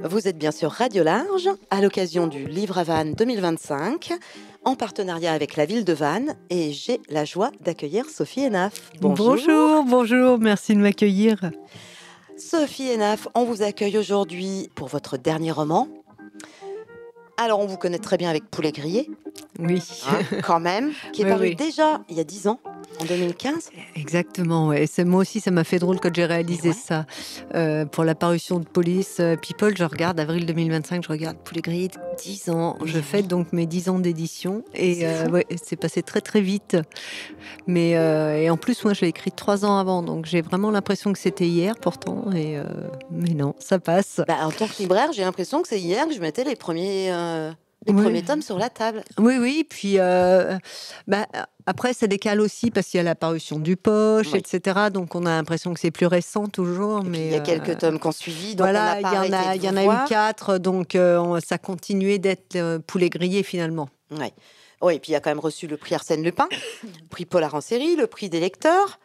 Vous êtes bien sur Radio Large, à l'occasion du Livre à Vannes 2025, en partenariat avec la ville de Vannes, et j'ai la joie d'accueillir Sophie Hénaf. Bonjour, merci de m'accueillir. Sophie Hénaf, on vous accueille aujourd'hui pour votre dernier roman. Alors, on vous connaît très bien avec Poulet grillé, Oui. Quand même, qui est paru déjà il y a 10 ans, en 2015. Exactement, ouais. Moi aussi, ça m'a fait drôle quand j'ai réalisé ça. Pour la parution de Police People, je regarde avril 2025, je regarde Poulet grillé, 10 ans. Je fête donc mes 10 ans d'édition. Et c'est passé très très vite. Mais et en plus, moi, je l'ai écrit 3 ans avant. Donc j'ai vraiment l'impression que c'était hier pourtant. Mais non, ça passe. En tant que libraire, j'ai l'impression que c'est hier que je mettais les premiers tomes sur la table. Oui. Puis après, ça décale aussi parce qu'il y a la parution du poche, etc. Donc on a l'impression que c'est plus récent toujours. Mais il y a quelques tomes qui ont suivi. Donc voilà, il y en a eu 4. Donc ça continuait d'être Poulet grillé finalement. Oui, et puis il a quand même reçu le prix Arsène Lupin, le prix Polar en série, le prix des lecteurs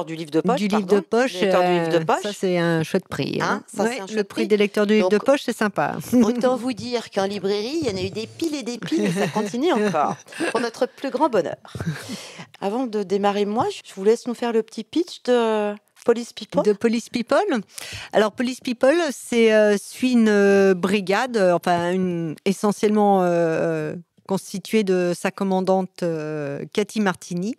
du livre de poche. Du livre de poche, ça c'est un chouette prix. Le prix des lecteurs du livre de poche, c'est sympa. Autant vous dire qu'en librairie, il y en a eu des piles et des piles, et ça continue encore, pour notre plus grand bonheur. Avant de démarrer, je vous laisse nous faire le petit pitch de Police People. De Police People. Alors, Police People, suit une brigade, essentiellement constituée de sa commandante Cathy Martini,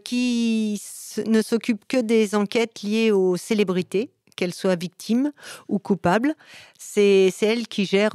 qui ne s'occupe que des enquêtes liées aux célébrités, qu'elles soient victimes ou coupables. C'est elle qui gère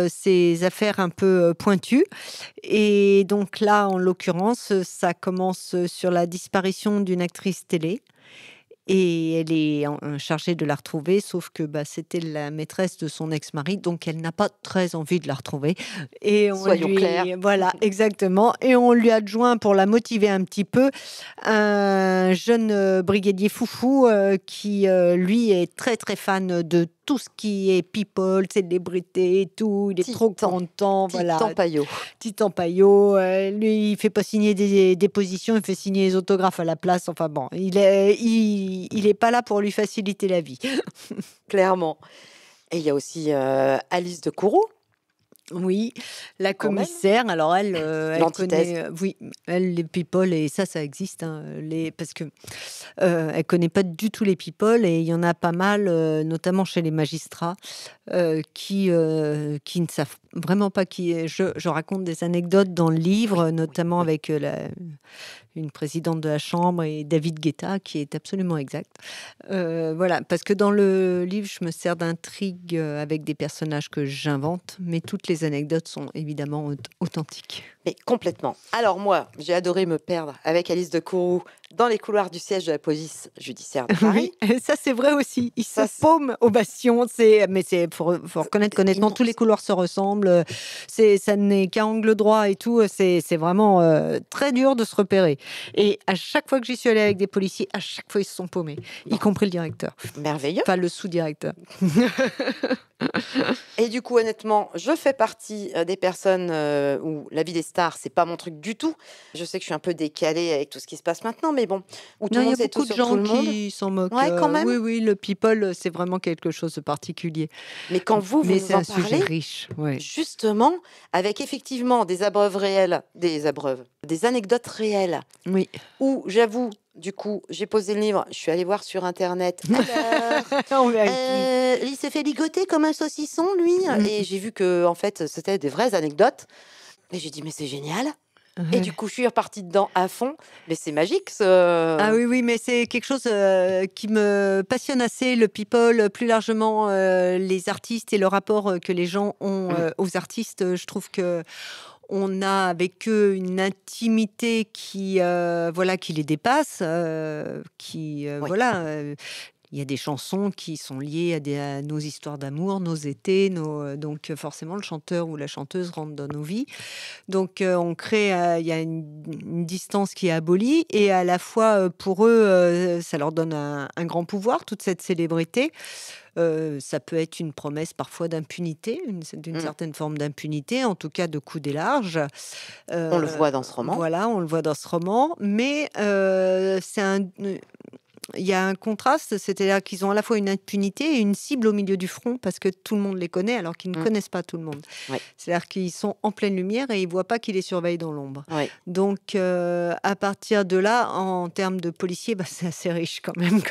ces affaires un peu pointues. Et donc là, en l'occurrence, ça commence sur la disparition d'une actrice télé. Et elle est chargée de la retrouver, sauf que c'était la maîtresse de son ex-mari, donc elle n'a pas très envie de la retrouver. Et soyons clairs. Voilà, exactement. Et on lui adjoint, pour la motiver un petit peu, un jeune brigadier foufou qui, lui, est très très fan de tout ce qui est people, célébrité et tout. Il est trop content. Titan Payot. Lui, il fait pas signer des dépositions, il fait signer les autographes à la place. Enfin bon, il est pas là pour lui faciliter la vie. Clairement. Et il y a aussi Alice de Kourou. Oui, la commissaire. Alors elle connaît, elle les people, et ça existe, parce que elle connaît pas du tout les people, et il y en a pas mal, notamment chez les magistrats, qui ne savent vraiment pas qui est. Je raconte des anecdotes dans le livre, notamment avec une présidente de la Chambre et David Guetta, qui est absolument exact. Voilà, parce que dans le livre, je me sers d'intrigue avec des personnages que j'invente, mais toutes les anecdotes sont évidemment authentiques. Mais complètement. Alors moi, j'ai adoré me perdre avec Alice de Kourou dans les couloirs du siège de la police judiciaire de Paris. Oui, ça c'est vrai aussi. Il se paume au bastion. Mais faut reconnaître qu'honnêtement, tous les couloirs se ressemblent. Ça n'est qu'à angle droit et tout. C'est vraiment très dur de se repérer. Et à chaque fois que j'y suis allée avec des policiers, à chaque fois ils se sont paumés, y compris le directeur. Merveilleux. Enfin, le sous-directeur. Et du coup, honnêtement, je fais partie des personnes où la vie des stars, c'est pas mon truc du tout. Je sais que je suis un peu décalée avec tout ce qui se passe maintenant, mais bon, où tout le monde sait tout sur tout le monde. Il y a beaucoup de gens qui s'en moquent. Ouais, quand même. Oui, le people, c'est vraiment quelque chose de particulier. Mais quand vous c'est en un parlez, sujet riche, justement, avec effectivement des anecdotes réelles. Oui. Où j'avoue. Du coup, j'ai posé le livre, je suis allée voir sur Internet. Alors, il s'est fait ligoter comme un saucisson, lui. Et j'ai vu que, en fait, c'était des vraies anecdotes. Et j'ai dit, mais c'est génial. Et du coup, je suis repartie dedans à fond. Mais c'est magique, Ah oui, mais c'est quelque chose qui me passionne assez, le people, plus largement les artistes et le rapport que les gens ont aux artistes. Je trouve que on a avec eux une intimité qui les dépasse, il y a des chansons qui sont liées à nos histoires d'amour, nos étés, donc forcément le chanteur ou la chanteuse rentre dans nos vies. Donc on crée, il y a une distance qui est abolie, et à la fois pour eux, ça leur donne un grand pouvoir, toute cette célébrité. Ça peut être une promesse parfois d'impunité, d'une certaine forme d'impunité, en tout cas de coups larges. On le voit dans ce roman. Voilà, on le voit dans ce roman, mais c'est il y a un contraste, c'est-à-dire qu'ils ont à la fois une impunité et une cible au milieu du front parce que tout le monde les connaît alors qu'ils ne connaissent pas tout le monde. Ouais. C'est-à-dire qu'ils sont en pleine lumière et ils ne voient pas qui les surveille dans l'ombre. Ouais. Donc, à partir de là, en termes de policiers, c'est assez riche quand même.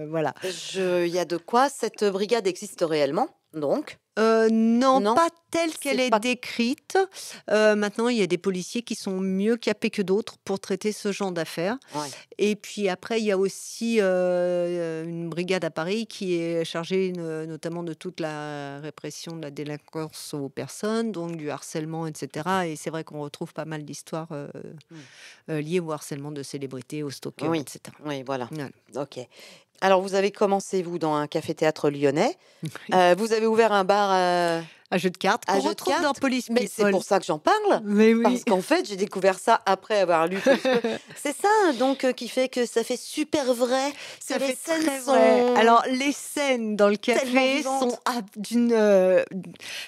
Voilà. Il y a de quoi. Cette brigade existe réellement, donc non, Non, pas telle qu'elle c'est est pas- décrite. Maintenant, il y a des policiers qui sont mieux capés que d'autres pour traiter ce genre d'affaires. Ouais. Et puis après, il y a aussi une brigade à Paris qui est chargée notamment de toute la répression de la délinquance aux personnes, donc du harcèlement, etc. Et c'est vrai qu'on retrouve pas mal d'histoires liées au harcèlement de célébrités, aux stalkers, Oui. etc. Oui, voilà. Voilà. Ok. Alors, vous avez commencé, vous, dans un café-théâtre lyonnais. Vous avez ouvert un bar Un jeu de cartes à qu'on jeu de retrouve cartes. dans Police Mais c'est People. pour ça que j'en parle. Mais oui. Parce qu'en fait, j'ai découvert ça après avoir lu. C'est ça, donc, qui fait que ça fait super vrai. Ça que les fait scènes très sont... vrai. Alors, les scènes dans le tellement café vivantes. sont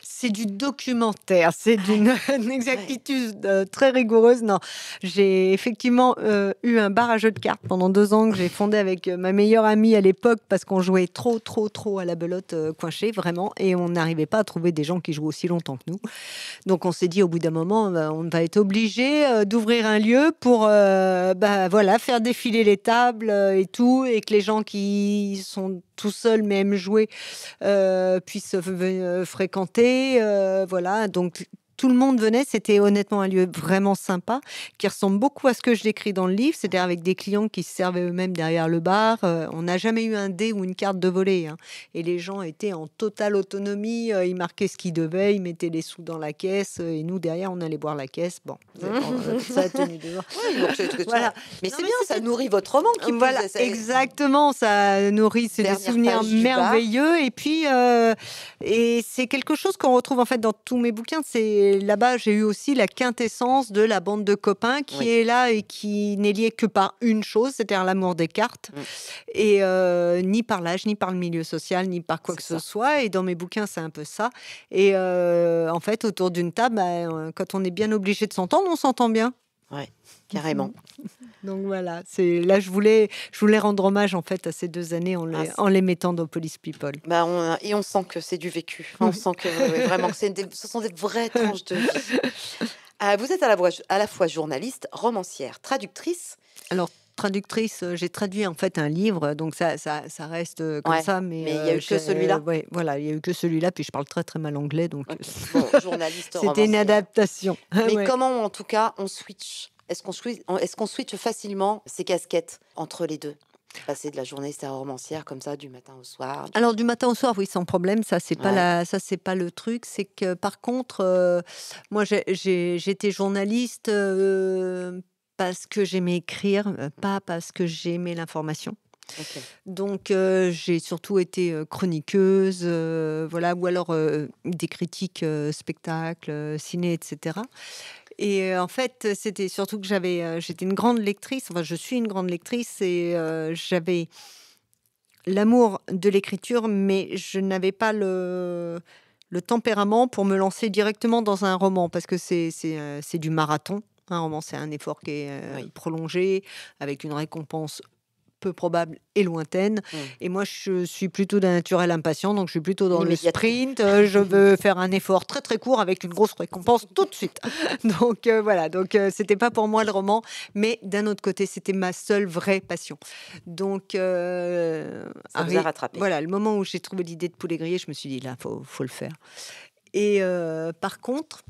c'est du documentaire, c'est d'une exactitude très rigoureuse. Non, j'ai effectivement eu un bar à jeux de cartes pendant 2 ans que j'ai fondé avec ma meilleure amie à l'époque parce qu'on jouait trop à la belote coinchée, vraiment, et on n'arrivait pas à trouver des gens qui jouent aussi longtemps que nous. Donc on s'est dit au bout d'un moment, on va être obligé d'ouvrir un lieu pour voilà, faire défiler les tables et tout, et que les gens qui sont tout seuls mais aiment jouer puissent fréquenter. Voilà, donc tout le monde venait, c'était honnêtement un lieu vraiment sympa, qui ressemble beaucoup à ce que je décris dans le livre, c'est-à-dire avec des clients qui se servaient eux-mêmes derrière le bar. On n'a jamais eu un dé ou une carte de volée, hein. Et les gens étaient en totale autonomie, ils marquaient ce qu'ils devaient, ils mettaient les sous dans la caisse, et nous, derrière, on allait boire la caisse. Bon, ça a tenu dehors. Oui, donc Voilà. Mais Non, c'est mais bien, ça nourrit votre roman. Qui plus Voilà, est, c'est- exactement, ça nourrit, c'est des Dernière souvenirs page du bar. merveilleux. Et puis, et c'est quelque chose qu'on retrouve en fait dans tous mes bouquins. C'est là-bas, j'ai eu aussi la quintessence de la bande de copains qui Oui. est là et qui n'est liée que par une chose, c'est-à-dire l'amour des cartes, et ni par l'âge, ni par le milieu social, ni par quoi que ce soit. Et dans mes bouquins, c'est un peu ça. Et en fait, autour d'une table, quand on est bien obligé de s'entendre, on s'entend bien. Ouais, carrément. Donc voilà, là je voulais rendre hommage en fait à ces 2 années en les mettant dans Police People. Et on sent que c'est du vécu. On sent que vraiment que ce sont des vraies tranches de vie. Vous êtes à la fois journaliste, romancière, traductrice. Alors traductrice, j'ai traduit en fait un livre, donc ça reste comme ça, mais il n'y a eu que celui-là. Ouais, voilà, il y a eu que celui-là, puis je parle très très mal anglais, donc Bon, journaliste, c'était romancière. une adaptation. Mais Ouais. comment, en tout cas, on switch? Est-ce qu'on switch facilement ces casquettes entre les deux? Passer de la journaliste à la romancière comme ça, du matin au soir. Alors du matin au soir, oui, sans problème. Ça, c'est pas Ouais. ça, c'est pas le truc. C'est que par contre, moi, j'étais journaliste parce que j'aimais écrire, pas parce que j'aimais l'information. Ok. Donc, j'ai surtout été chroniqueuse, voilà, ou alors des critiques spectacles, ciné, etc. Et en fait, c'était surtout que j'étais une grande lectrice. Enfin, je suis une grande lectrice et j'avais l'amour de l'écriture, mais je n'avais pas le tempérament pour me lancer directement dans un roman parce que c'est du marathon. Un roman, c'est un effort qui est prolongé, avec une récompense peu probable et lointaine. Et moi, je suis plutôt d'un naturel impatient, donc je suis plutôt dans le sprint. Je veux faire un effort très très court avec une grosse récompense tout de suite. Donc voilà, donc c'était pas pour moi le roman, mais d'un autre côté, c'était ma seule vraie passion. Donc ça vous a rattrapé. Voilà, le moment où j'ai trouvé l'idée de Poulet grillé, je me suis dit là, faut le faire. Et par contre,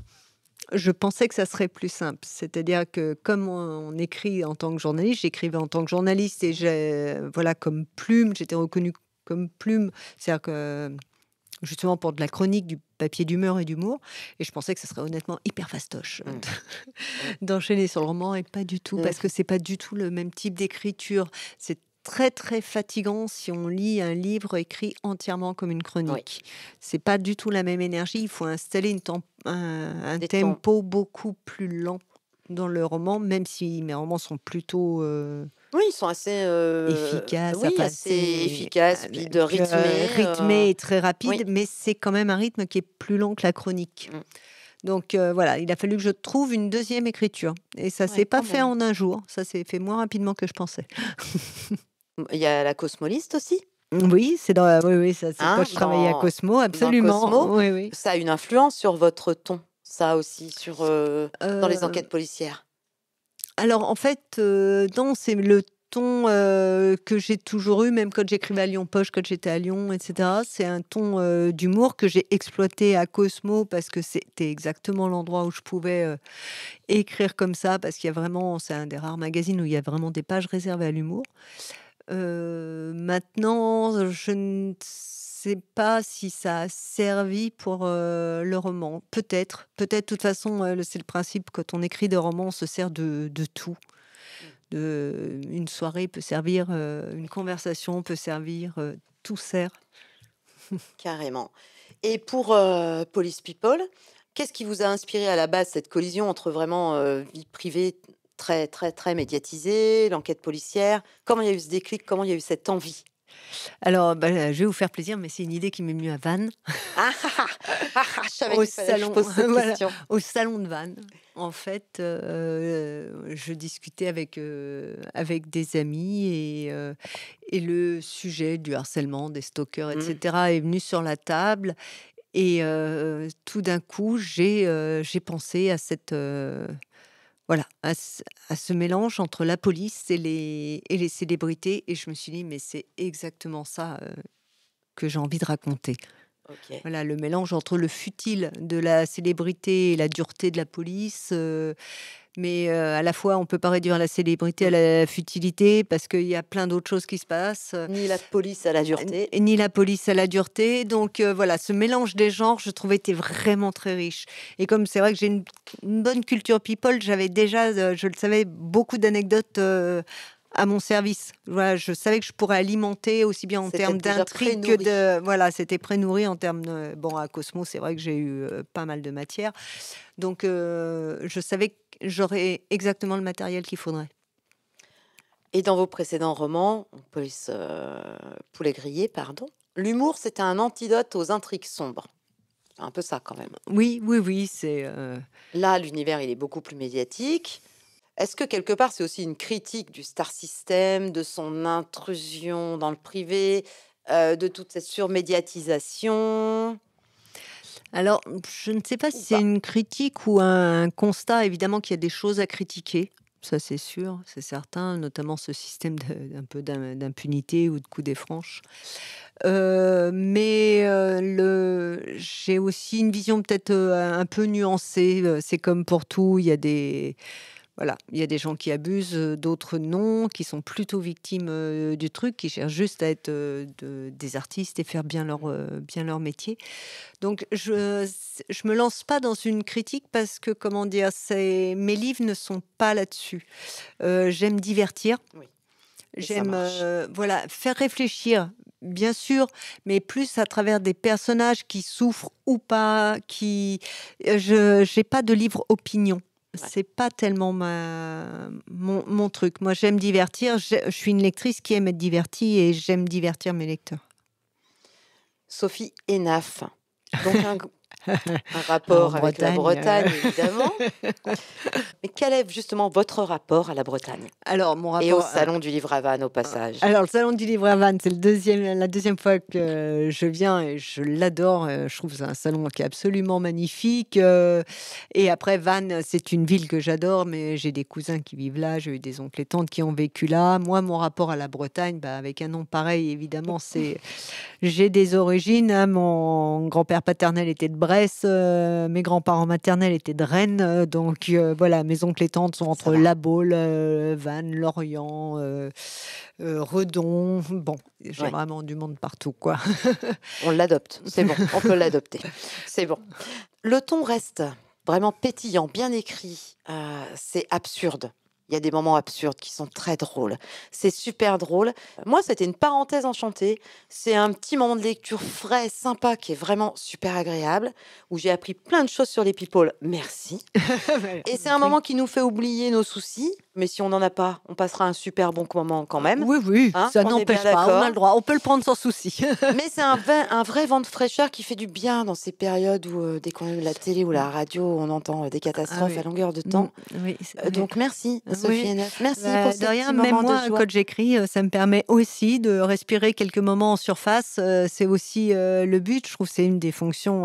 je pensais que ça serait plus simple. C'est-à-dire que comme on écrit en tant que journaliste, j'écrivais en tant que journaliste et voilà, comme plume, j'étais reconnue comme plume. C'est-à-dire que justement pour de la chronique, du papier d'humeur et d'humour. Et je pensais que ça serait honnêtement hyper fastoche d'enchaîner sur le roman et pas du tout, parce que c'est pas du tout le même type d'écriture. C'est très très fatigant si on lit un livre écrit entièrement comme une chronique. C'est pas du tout la même énergie. Il faut installer un tempo beaucoup plus lent dans le roman, même si mes romans sont plutôt oui, ils sont assez efficaces, oui, assez efficaces, puis de rythmé et très rapide, mais c'est quand même un rythme qui est plus lent que la chronique. Donc voilà, il a fallu que je trouve une deuxième écriture. Et ça s'est pas fait en un jour. Ça s'est fait moins rapidement que je pensais. Il y a la Cosmoliste aussi. Oui, oui, ça, c'est quand je travaillais à Cosmo, absolument. Cosmo, oui. Ça a une influence sur votre ton, ça aussi, dans les enquêtes policières. Alors, en fait, non, c'est le ton que j'ai toujours eu, même quand j'écrivais à Lyon Poche, quand j'étais à Lyon, etc. C'est un ton d'humour que j'ai exploité à Cosmo parce que c'était exactement l'endroit où je pouvais écrire comme ça, parce qu'il y a vraiment, c'est un des rares magazines où il y a vraiment des pages réservées à l'humour. Maintenant, je ne sais pas si ça a servi pour le roman. Peut-être. De toute façon, c'est le principe, quand on écrit des romans, on se sert de tout. Une soirée peut servir, une conversation peut servir, tout sert. Carrément. Et pour Police People, qu'est-ce qui vous a inspiré à la base cette collision entre vraiment vie privée très, très, très médiatisée, l'enquête policière? Comment il y a eu ce déclic? Comment il y a eu cette envie? Alors, je vais vous faire plaisir, mais c'est une idée qui m'est venue à Vannes. Je savais qu'il fallait que je pose cette question. Au salon de Vannes. En fait, je discutais avec des amis et le sujet du harcèlement, des stalkers, etc. est venu sur la table. Et tout d'un coup, j'ai pensé à à ce mélange entre la police et les célébrités. Et je me suis dit, mais c'est exactement ça que j'ai envie de raconter. Okay. Voilà, le mélange entre le futile de la célébrité et la dureté de la police. Mais à la fois, on ne peut pas réduire la célébrité à la futilité parce qu'il y a plein d'autres choses qui se passent. Ni la police à la dureté. Ni la police à la dureté. Donc voilà, ce mélange des genres, je trouvais, était vraiment très riche. Et comme c'est vrai que j'ai une bonne culture people, j'avais déjà, je le savais, beaucoup d'anecdotes à mon service. Voilà, je savais que je pourrais alimenter aussi bien en termes d'intrigue que de... Voilà, c'était pré-nourri en termes de... Bon, à Cosmo, c'est vrai que j'ai eu pas mal de matière. Donc, je savais que j'aurais exactement le matériel qu'il faudrait. Et dans vos précédents romans, Police Poulet Grillé, pardon, l'humour, c'était un antidote aux intrigues sombres. C'est un peu ça, quand même. Oui, c'est... Là, l'univers, il est beaucoup plus médiatique. Est-ce que quelque part, c'est aussi une critique du star system, de son intrusion dans le privé, de toute cette surmédiatisation? Alors, je ne sais pas si c'est une critique ou un constat. Évidemment qu'il y a des choses à critiquer, ça c'est sûr, c'est certain, notamment ce système un peu d'impunité ou de coup des franches. Mais j'ai aussi une vision peut-être un peu nuancée. C'est comme pour tout, il y a des gens qui abusent, d'autres non, qui sont plutôt victimes du truc, qui cherchent juste à être des artistes et faire bien leur métier. Donc je me lance pas dans une critique parce que, comment dire, mes livres ne sont pas là-dessus. J'aime divertir. Oui. J'aime faire réfléchir, bien sûr, mais plus à travers des personnages qui souffrent ou pas, je n'ai pas de livre opinion. C'est pas tellement mon truc. Moi, j'aime divertir. Je suis une lectrice qui aime être divertie et j'aime divertir mes lecteurs. Sophie Hénaf. Donc un rapport avec la Bretagne, évidemment. Mais quel est justement votre rapport à la Bretagne? Alors, mon rapport... Et au Salon du Livre à Vannes, au passage. Alors, le Salon du Livre à Vannes, c'est la deuxième fois que je viens et je l'adore. Je trouve que c'est un salon qui est absolument magnifique. Et après, Vannes, c'est une ville que j'adore, mais j'ai des cousins qui vivent là, j'ai eu des oncles et tantes qui ont vécu là. Moi, mon rapport à la Bretagne, avec un nom pareil, évidemment, j'ai des origines. Hein. Mon grand-père paternel était de Bresse, mes grands-parents maternels étaient de Rennes. Donc, voilà, mes oncles et tantes sont entre La Baule, Vannes, Lorient, Redon. Bon, j'ai vraiment du monde partout, quoi. On l'adopte, c'est bon, on peut l'adopter. C'est bon. Le ton reste vraiment pétillant, bien écrit. C'est absurde. Il y a des moments absurdes qui sont très drôles. C'est super drôle. Moi, c'était une parenthèse enchantée. C'est un petit moment de lecture frais, sympa, qui est vraiment super agréable, où j'ai appris plein de choses sur les people. Merci. Et c'est un moment qui nous fait oublier nos soucis. Mais si on n'en a pas, on passera un super bon moment quand même. Oui, hein, ça n'empêche pas. On a le droit, on peut le prendre sans souci. Mais c'est un vrai vent de fraîcheur qui fait du bien dans ces périodes où, dès qu'on a la télé ou la radio, on entend des catastrophes à longueur de temps. Oui, donc merci. Sophie Neff. Merci pour ces de rien, petits même moments moi, de joie. quand j'écris, ça me permet aussi de respirer quelques moments en surface. C'est aussi le but. Je trouve que c'est une des fonctions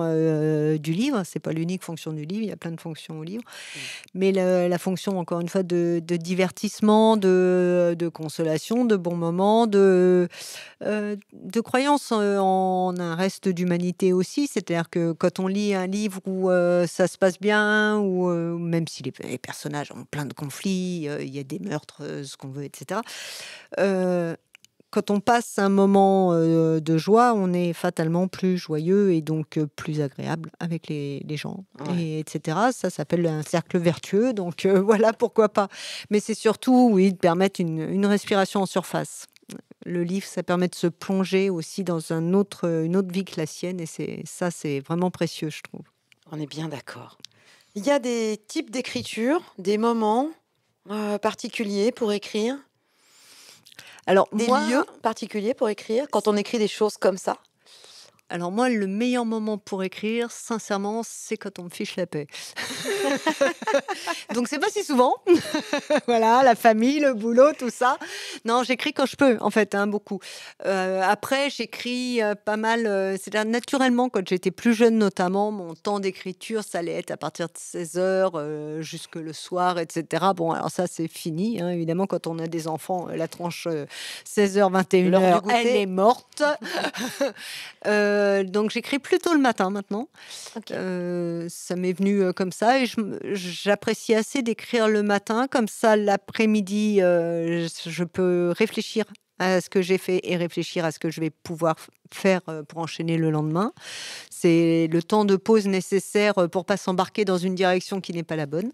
du livre. C'est pas l'unique fonction du livre. Il y a plein de fonctions au livre. Mais la fonction, encore une fois, de divertissement, de consolation, de bons moments, de croyance en un reste d'humanité aussi. C'est-à-dire que quand on lit un livre où ça se passe bien, ou même si les personnages ont plein de conflits, il y a des meurtres, ce qu'on veut, etc. Quand on passe un moment de joie, on est fatalement plus joyeux et donc plus agréable avec les gens, etc. Ça s'appelle un cercle vertueux, donc voilà, pourquoi pas. Mais c'est surtout, oui, de permettre une respiration en surface. Le livre, ça permet de se plonger aussi dans une autre vie que la sienne, et c'est vraiment précieux, je trouve. On est bien d'accord. Il y a des types d'écriture, des moments particuliers pour écrire, Alors, des lieux particuliers pour écrire, quand on écrit des choses comme ça. Alors moi, le meilleur moment pour écrire, sincèrement, c'est quand on me fiche la paix. Donc c'est pas si souvent. Voilà, la famille, le boulot, tout ça. Non, j'écris quand je peux, en fait, beaucoup. Après, j'écris pas mal. C'est-à-dire, naturellement, quand j'étais plus jeune, notamment, mon temps d'écriture, ça allait être à partir de 16h jusque le soir, etc. Bon, alors ça, c'est fini. Évidemment, quand on a des enfants, la tranche 16h, 21h, elle est morte. Donc j'écris plutôt le matin maintenant. Ça m'est venu comme ça, et j'apprécie assez d'écrire le matin, comme ça l'après-midi je peux réfléchir à ce que j'ai fait et réfléchir à ce que je vais pouvoir faire pour enchaîner le lendemain. C'est le temps de pause nécessaire pour pas s'embarquer dans une direction qui n'est pas la bonne.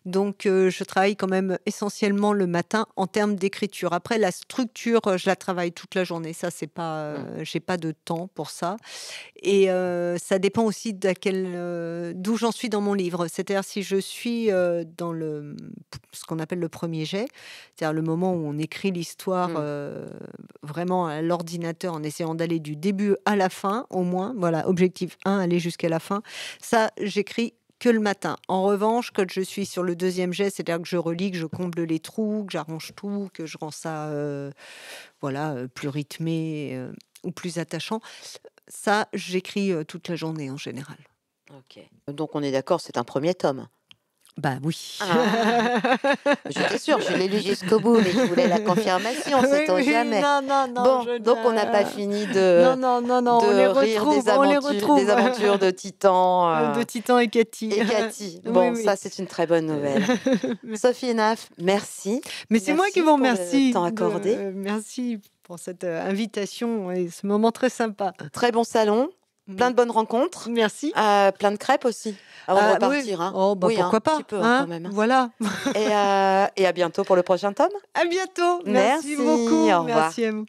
Donc je travaille quand même essentiellement le matin en termes d'écriture. Après, la structure, je la travaille toute la journée. Ça, c'est pas, j'ai pas de temps pour ça. Et ça dépend aussi d'où j'en suis dans mon livre. C'est-à-dire, si je suis dans ce qu'on appelle le premier jet, c'est-à-dire le moment où on écrit l'histoire vraiment à l'ordinateur en essayant d'aller du début à la fin, au moins, voilà, objectif 1, aller jusqu'à la fin. Ça, j'écris que le matin. En revanche, quand je suis sur le deuxième jet, c'est-à-dire que je relis, que je comble les trous, que j'arrange tout, que je rends ça plus rythmé ou plus attachant, ça, j'écris toute la journée en général. Ok. Donc on est d'accord, c'est un premier tome. Bah oui. J'étais sûre, je l'ai lu jusqu'au bout, mais je voulais la confirmation, sait-on jamais. Non, bon, donc on n'a pas fini de, on les retrouve, des aventures de Titan. De Titan et Cathy. Bon, ça c'est une très bonne nouvelle. Sophie Neff, merci. Mais c'est moi qui vous remercie. Temps accordé. Merci pour cette invitation et ce moment très sympa. Très bon salon. Plein de bonnes rencontres. Merci. Plein de crêpes aussi. Avant de repartir. Oui. Oh, pourquoi pas. Un petit peu quand même. Voilà. Et à bientôt pour le prochain tome. À bientôt. Merci beaucoup. Au revoir. Merci à vous.